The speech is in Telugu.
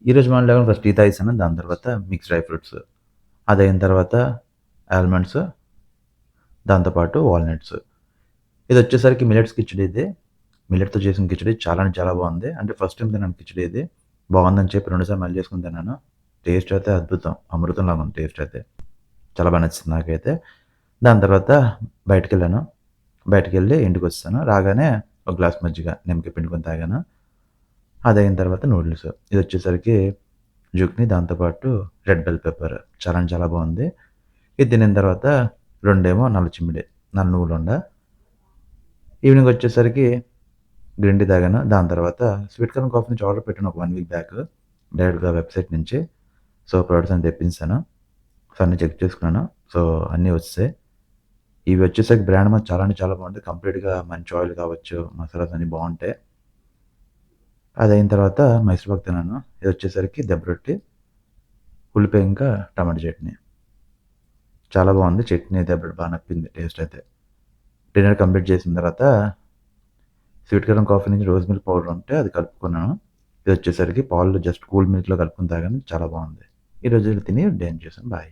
ఈరోజు మార్నింగ్ లేవగానే ఫస్ట్ టీ తాగేసాను. దాని తర్వాత మిక్స్ డ్రై ఫ్రూట్స్. అదయిన తర్వాత ఆల్మండ్స్, దాంతో పాటు వాల్‌నట్స్. ఇదొచ్చేసరికి మిల్లెట్స్ కిచిడి ఇది. మిల్లెట్‌తో చేసిన కిచిడి చాలా అంటే చాలా బావుంది. అంటే ఫస్ట్ టైమ్ తిన్నాను కిచిడి ఇది. బావుందని చెప్పి రెండు సార్లు మళ్ళీ చేసుకొని తిన్నాను. టేస్ట్ అయితే అద్భుతం. అమృతంలాగా ఉంది టేస్ట్ అయితే. చాలా బా నచ్చింది నాకైతే. దాని తర్వాత బయటికెళ్ళాను. బయటికెళ్ళి ఇంటికొచ్చేసాను. రాగానే ఒక గ్లాస్ మజ్జిగ, నిమ్మకాయ పిండుకొని తాగాను. అదయిన తర్వాత నూడిల్స్. ఇదొచ్చేసరికి జుక్ని దాంతో పాటు రెడ్ బెల్ పెప్పర్. చాలా అంటే చాలా బావుంది. ఇది తినిన తర్వాత రెండేమో నల్ల చిమ్మిడి, నల్ల నువ్వులుండ. ఈవినింగ్ వచ్చేసరికి గ్రీన్ టీ తాగాను. దాని తర్వాత స్వీట్ కార్న్ కాఫీ నుంచి ఆర్డర్ పెట్టాను ఒక 1 వీక్ బ్యాక్. డైరెక్ట్‌గా వెబ్‌సైట్ నుంచి. సో, ప్రొడక్ట్స్ అన్ని తెప్పించేసాను. సో, అన్నీ చెక్ చేసుకున్నాను. సో, అన్నీ వచ్చేసాయి. ఇవి వచ్చేసరికి బ్రాండ్ మాత్రం చాలా అంటే చాలా బావుంది. కంప్లీట్‌గా మంచి ఆయిల్ కావచ్చు, మసాలాస్ అన్నీ బావుంటాయి. అదయిన తర్వాత మైసూర్ పాక్ తిన్నాను. ఇదొచ్చేసరికి దెబ్బ రొట్టి, ఉల్లిపాయ ఇంకా టమాటా చట్నీ. చాలా బావుంది. చట్నీ అయితే అప్పుడు బా నప్పింది టేస్ట్ అయితే. డిన్నర్ కంప్లీట్ చేసిన తర్వాత స్వీట్ కార్న్ కాఫీ నుంచి రోజ్ మిల్క్ పౌడర్ ఉంటే అది కలుపుకున్నాను. ఇదొచ్చేసరికి పాలు జస్ట్ కూల్ మిల్క్‌లో కలుపుకొని తాగాను. చాలా బావుంది. ఈరోజు ఇది తిని డే ఎండ్ చేశాను. బాయ్.